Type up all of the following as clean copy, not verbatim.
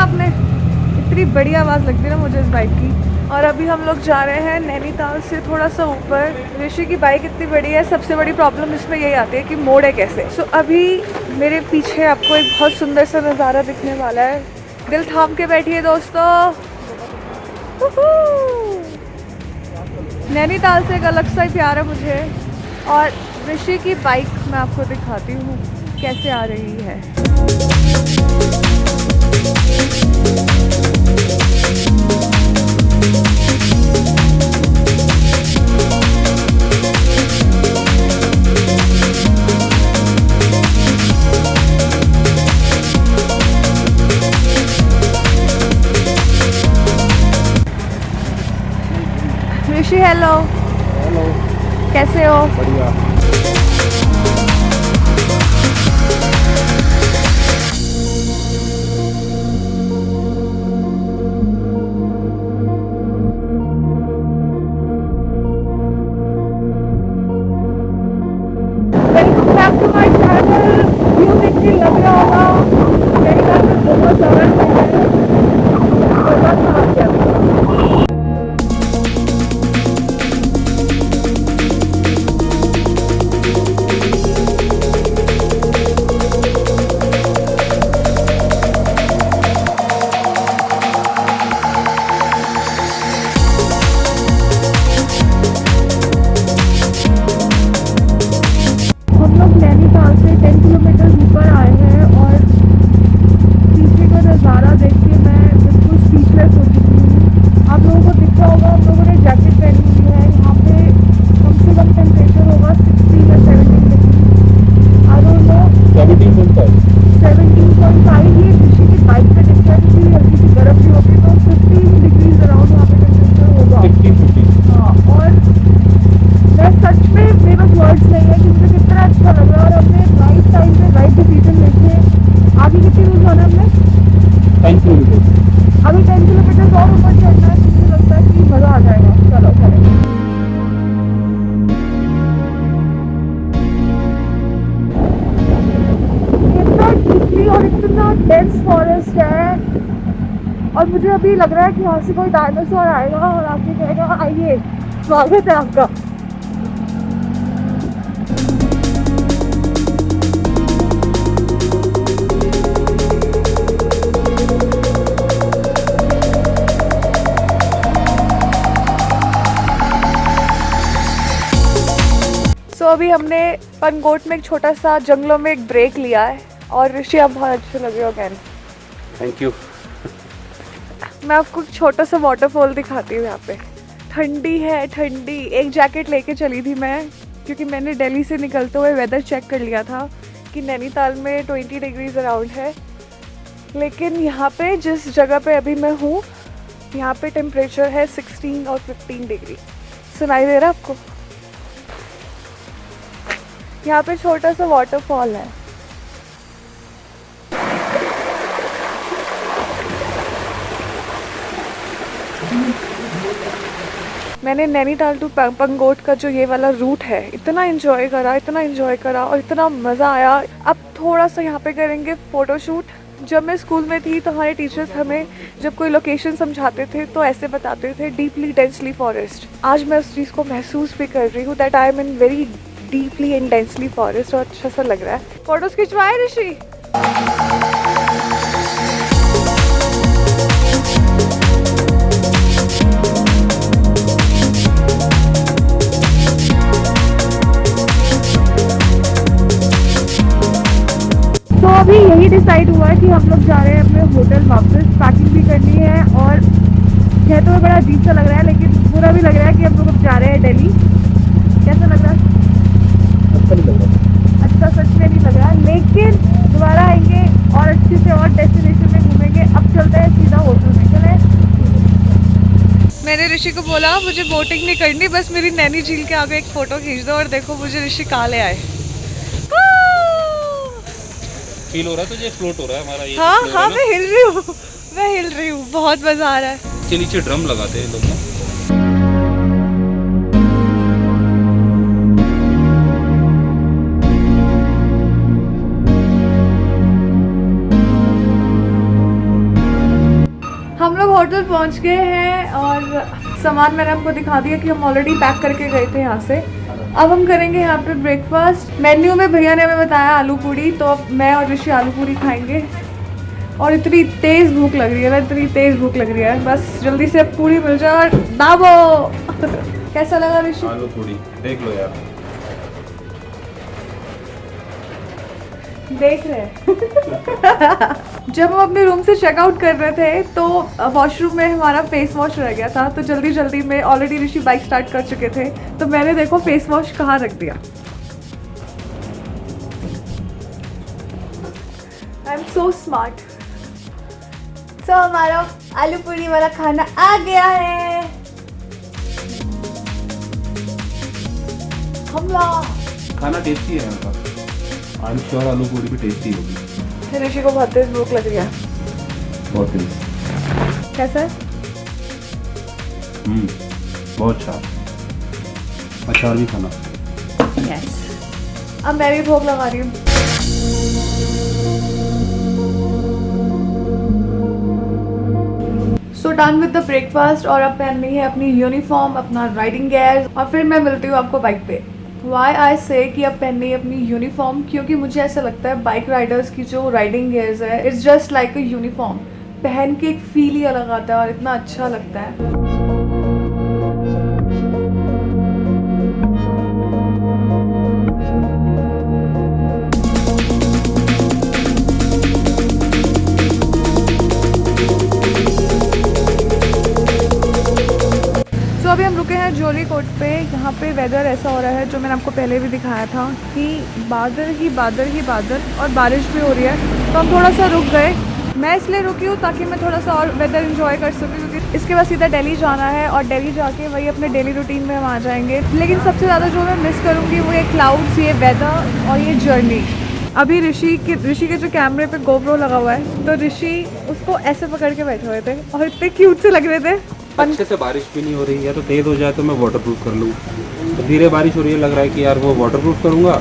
आपने? इतनी बड़ी आवाज़ लगती है ना मुझे इस बाइक की। और अभी हम लोग जा रहे हैं नैनीताल से थोड़ा सा ऊपर। ऋषि की बाइक इतनी बड़ी है, सबसे बड़ी प्रॉब्लम इसमें यही आती है कि मोड़े कैसे। सो अभी मेरे पीछे आपको एक बहुत सुंदर सा नज़ारा दिखने वाला है। दिल थाम के बैठिए दोस्तों। नैनीताल से एक अलग सा ही प्यार है मुझे। और ऋषि की बाइक मैं आपको दिखाती हूँ कैसे आ रही है। ऋषि हेलो। हेलो, कैसे हो? बढ़िया। Welcome back to my channel. View देख के लग रहा होगा मेरी बात में बहुत ज़्यादा है। बहुत साफ है। हम लोग नैनीताल से 10 किलोमीटर ऊपर आए हैं और पीछे का नज़ारा देख के मैं बिल्कुल स्पीचलेस हो चुकी हूँ। आप लोगों को दिख रहा होगा, हम लोगों ने जैकेट पहनी हुई है। यहाँ पे कम से कम टेम्परेचर होगा 16 या 17 डिग्री। आई डोंट नो 17.5 ये ऋषि की बाइक पे दिखता है क्योंकि हल्की सी बर्फ भी होती है। तो 15 डिग्रीज अराउंड यहाँ पे टेम्परेचर होगा। हाँ, और मैं सच में मेरे पास वर्ड्स नहीं है कि मुझे कितना अच्छा लग रहा है। और हमने राइट टाइम पे राइट डिसीजन लेके आगे कितनी दूर जाना है हमने? 10 किलोमीटर। अभी 10 किलोमीटर और ऊपर चढ़ना है। तो मुझे लगता है कि मज़ा आ जाएगा। चलो चलो। इतना डीपली और इतना डेंस फॉरेस्ट है। और मुझे अभी लग रहा है कि यहाँ से कोई डायनासोर आएगा और आके कहेगा आइए स्वागत है आपका। सो अभी हमने पनगोट में एक छोटा सा जंगलों में एक ब्रेक लिया है। और ऋषि आप बहुत अच्छे लगे हो कैन। Thank you. मैं आपको एक छोटा सा वाटरफॉल दिखाती हूँ। यहाँ पे ठंडी है, ठंडी। एक जैकेट लेके चली थी मैं क्योंकि मैंने दिल्ली से निकलते हुए वेदर चेक कर लिया था कि नैनीताल में 20 डिग्रीज अराउंड है। लेकिन यहाँ पे जिस जगह पे अभी मैं हूँ यहाँ पे टेम्परेचर है 16 और 15 डिग्री। सुनाई दे रहा है आपको? यहाँ पे छोटा सा वाटरफॉल है। मैंने नैनीताल टू पंगोट का जो ये वाला रूट है इतना एंजॉय करा और इतना मज़ा आया। अब थोड़ा सा यहाँ पे करेंगे फ़ोटोशूट। जब मैं स्कूल में थी तो हमारे टीचर्स हमें जब कोई लोकेशन समझाते थे तो ऐसे बताते थे डीपली डेंसली फॉरेस्ट। आज मैं उस चीज़ को महसूस भी कर रही हूँ that I am in very deeply and densely forest. और अच्छा सा लग रहा है। फोटोज खिंचवाए ऋषि? तो अभी यही डिसाइड हुआ है कि हम लोग जा रहे हैं अपने होटल वापस। पैकिंग भी करनी है और यह तो बड़ा अजीब सा लग रहा है लेकिन बुरा भी लग रहा है कि हम लोग अब जा रहे हैं दिल्ली। कैसा लग रहा है? अच्छा नहीं लग रहा। अच्छा सच में नहीं लग रहा, लेकिन दोबारा आएंगे और अच्छे से और डेस्टिनेशन में घूमेंगे। अब चलते हैं सीधा होटल में। चले। मैंने ऋषि को बोला मुझे बोटिंग नहीं करनी, बस मेरी नैनी झील के आगे एक फ़ोटो खींच दो। और देखो मुझे ऋषि कहाँ ले आए। फील हो रहा है तुझे? फ्लोट हो रहा है हमारा ये। हाँ हाँ मैं हिल रही हूँ। बहुत मज़ा आ रहा है। इसके नीचे ड्रम लगाते हैं लोग ना। लोग होटल पहुंच गए हैं और सामान मैंने आपको दिखा दिया कि हम ऑलरेडी पैक करके गए थे यहाँ से। अब हम करेंगे यहाँ पे ब्रेकफास्ट। मेन्यू में भैया ने हमें बताया आलू पूड़ी, तो अब मैं और ऋषि आलू पूड़ी खाएंगे। और इतनी तेज़ भूख लग रही है ना, इतनी तेज़ भूख लग रही है, बस जल्दी से पूड़ी मिल जाए और दाबो। कैसा लगा ऋषि? आलू पूड़ी देख लो यार। देख रहे हैं। जब हम अपने रूम से चेकआउट कर रहे थे तो वॉशरूम में हमारा फेस वॉश रह गया था, तो जल्दी जल्दी में ऑलरेडी ऋषि बाइक स्टार्ट कर चुके थे, तो मैंने देखो फेस वॉश कहाँ रख दिया। I am so smart. सो हमारा आलू पूरी वाला खाना आ गया है। हमला खाना टेस्टी है यहाँ का। आई एम श्योर आलू पूड़ी भी टेस्टी होगी। ऋषि को बहुत तेज भूख लग रही है। बहुत टेस्टी। कैसा है? बहुत अच्छा। अचार भी खाना। यस। अब मैं भी भोग लगा रही हूँ। So done with the breakfast और अब पहननी है अपनी यूनिफॉर्म, अपना राइडिंग गियर और फिर मैं मिलती हूँ आपको बाइक पे। वाई आई से कि अब पहननी है अपनी यूनिफॉर्म, क्योंकि मुझे ऐसा लगता है बाइक राइडर्स की जो राइडिंग गियर्स है it's just like a uniform. पहन के एक फील ही अलग आता है और इतना अच्छा लगता है। अभी हम रुके हैं जोली कोट पे। यहाँ पे वेदर ऐसा हो रहा है जो मैंने आपको पहले भी दिखाया था कि बादल ही बादल और बारिश भी हो रही है, तो हम थोड़ा सा रुक गए। मैं इसलिए रुकी हूँ ताकि मैं थोड़ा सा और वेदर एंजॉय कर सकूँ, क्योंकि इसके बाद सीधा दिल्ली जाना है और दिल्ली जाके वही अपने डेली रूटीन में हम आ जाएंगे। लेकिन सबसे ज़्यादा जो मैं मिस करूँगी वो ये क्लाउड्स, ये वेदर और ये जर्नी। अभी ऋषि के जो कैमरे पे गोप्रो लगा हुआ है, तो ऋषि उसको ऐसे पकड़ के बैठे हुए थे और इतने क्यूट से लग रहे थे। अच्छे से बारिश भी नहीं हो रही है, तो तेज हो जाए तो मैं वाटरप्रूफ कर लूँ। तो धीरे बारिश हो रही है, लग रहा है कि यार वो वाटरप्रूफ करूँगा,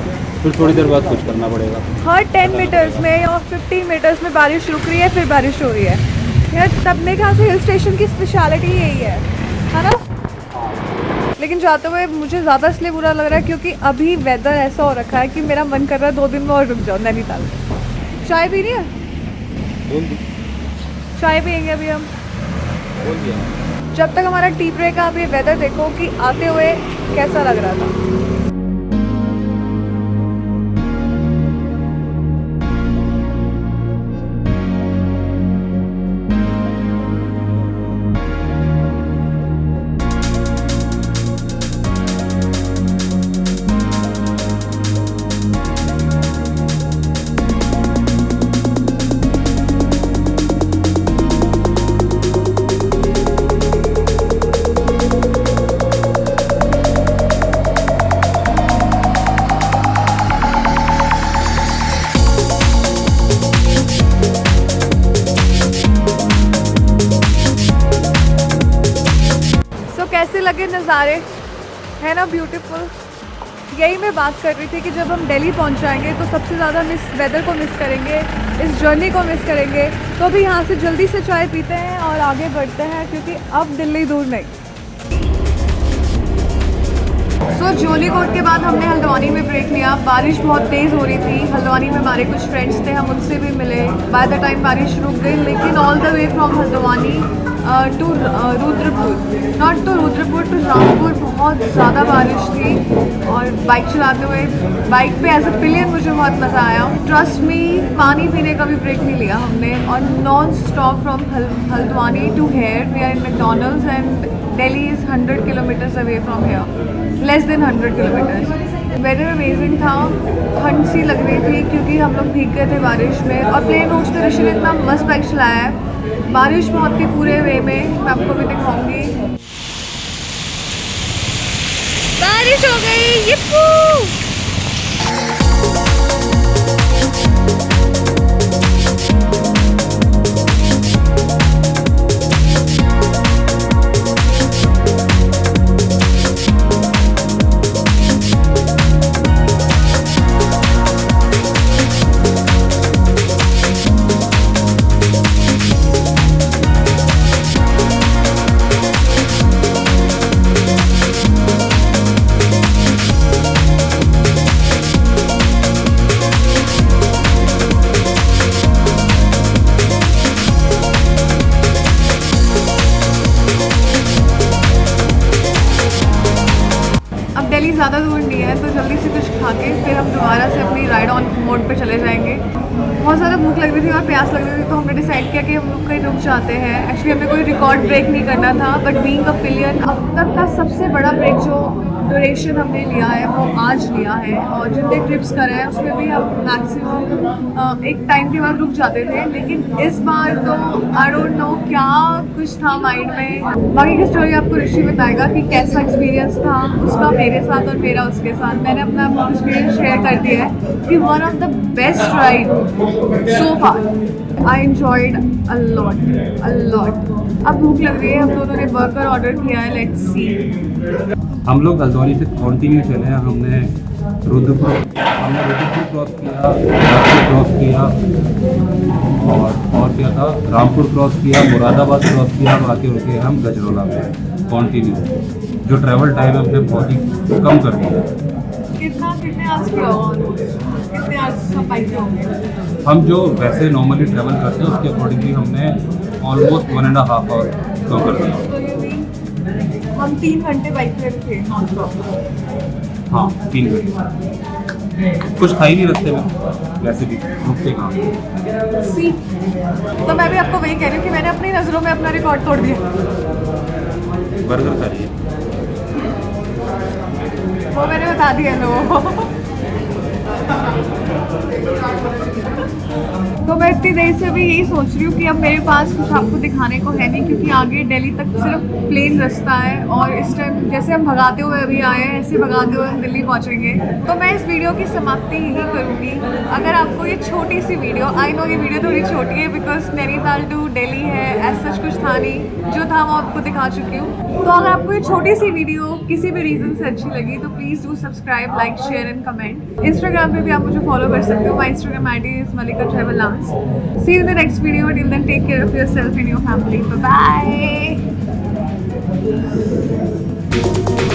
फिर थोड़ी देर बाद कुछ करना पड़ेगा। हर 10 मीटर्स में या 50 मीटर्स में बारिश रुक रही है, फिर बारिश हो रही है यार। तब मेरे ख्याल से हिल स्टेशन की स्पेशलिटी यही है ना। लेकिन जाते हुए मुझे ज़्यादा इसलिए बुरा लग रहा है क्योंकि अभी वेदर ऐसा हो रखा है कि मेरा मन कर रहा है 2 दिन में और रुक जाओ नैनीताल। चाय पी रही है? चाय पियेंगे अभी हम। जब तक हमारा टी ब्रेक है, अभी वेदर देखो कि आते हुए कैसा लग रहा था। कैसे लगे नज़ारे, है ना ब्यूटीफुल। यही मैं बात कर रही थी कि जब हम दिल्ली पहुंच जाएंगे तो सबसे ज़्यादा हम इस वेदर को मिस करेंगे, इस जर्नी को मिस करेंगे। तो अभी यहाँ से जल्दी से चाय पीते हैं और आगे बढ़ते हैं, क्योंकि अब दिल्ली दूर नहीं। सो जोली कोट के बाद हमने हल्द्वानी में ब्रेक लिया। बारिश बहुत तेज़ हो रही थी। हल्द्वानी में हमारे कुछ फ्रेंड्स थे, हम उनसे भी मिले। बाय द टाइम बारिश रुक गई, लेकिन all the way from Haldwani to Rudrapur, not to Rudrapur, to Rampur बहुत ज़्यादा बारिश थी। और बाइक चलाते हुए बाइक पे एज अ पिलियन मुझे बहुत मज़ा आया। ट्रस्ट मी, पानी पीने का भी ब्रेक नहीं लिया हमने। और non stop from Haldwani to here we are in McDonald's and Delhi is 100 kilometres away from here, less than 100 kilometres. Weather amazing था। ठंड सी लग रही थी क्योंकि हम लोग भीग गए थे बारिश में। और प्लेन रोड से ऋषि ने इतना मस्त बाइक चलाया है। बारिश बहुत थी पूरे वे में, मैं आपको भी दिखाऊंगी। बारिश हो गई, yippoo! ज़्यादा दूर नहीं है, तो जल्दी से कुछ खा के फिर हम दोबारा से अपनी राइड ऑन मोड पे चले जाएंगे। बहुत ज़्यादा भूख लग रही थी और प्यास लग रही थी, तो हमने डिसाइड किया कि हम लोग कहीं रुक जाते हैं। एक्चुअली हमें कोई रिकॉर्ड ब्रेक नहीं करना था, बट बीइंग अ पिलियन अब तक का सबसे बड़ा ब्रेक जो ड्यूरेशन हमने लिया है वो आज लिया है। और जितने ट्रिप्स करे हैं उसमें भी हम मैक्सिमम एक टाइम के बाद रुक जाते थे, लेकिन इस बार तो आई डोंट नो क्या कुछ था माइंड में। बाकी की स्टोरी आपको ऋषि बताएगा कि कैसा एक्सपीरियंस था उसका मेरे साथ और मेरा उसके साथ। मैंने अपना एक्सपीरियंस शेयर कर दिया है कि one of the best ride so far. I enjoyed a lot. अब भूख लग रही है, हम दोनों ने बर्गर ऑर्डर किया है, लेट्स सी। हम लोग हल्द्वानी से कंटिन्यू चले हैं। हमने रुद्रपुर क्रॉस किया, राजपुर क्रॉस किया, और क्या था, रामपुर क्रॉस किया, मुरादाबाद क्रॉस किया, बाकी रुके हम गजरोला में कंटिन्यू। जो ट्रैवल टाइम है हमने बहुत ही कम कर दिया। कितने आवर्स किया होगा? कितने आवर्स का बाइक पे होंगे? हम जो वैसे नॉर्मली ट्रैवल करते हैं उसके अकॉर्डिंगली हमने ऑलमोस्ट 1.5 आवर कम कर दिया। तो ये भी हम 3 घंटे बाइक पे थे नॉन स्टॉप। हाँ, 3 घंटे। कुछ खा ही नहीं रस्ते में, वैसे भी रुकते कहाँ। सी, तो मैं भी आपको वही कह रही हूँ कि मैंने अपनी नज़रों में अपना रिकॉर्ड तोड़ दिया। बर्गर खा रही है, वो मैंने बता दिया लोगों को। तो मैं इतनी देर से भी यही सोच रही हूँ कि अब मेरे पास कुछ आपको दिखाने को है नहीं, क्योंकि आगे दिल्ली तक सिर्फ प्लेन रास्ता है और इस टाइम जैसे हम भगाते हुए अभी आए हैं ऐसे भगाते हुए हम दिल्ली पहुँचेंगे। तो मैं इस वीडियो की समाप्ति यही करूँगी। अगर आपको ये छोटी सी वीडियो, आई नो ये वीडियो थोड़ी छोटी है बिकॉज नैनीताल टू दिल्ली है, ऐसा कुछ था नहीं, जो था वो आपको दिखा चुकी हूँ। तो अगर आपको ये छोटी सी वीडियो किसी भी रीज़न से अच्छी लगी तो please do subscribe, like, share and comment. Instagram पे भी आप मुझे फॉलो कर सकते हो। My Instagram ID is Malika Travel Lance. See you in the next video. Till then, take care of yourself and your family. Bye bye.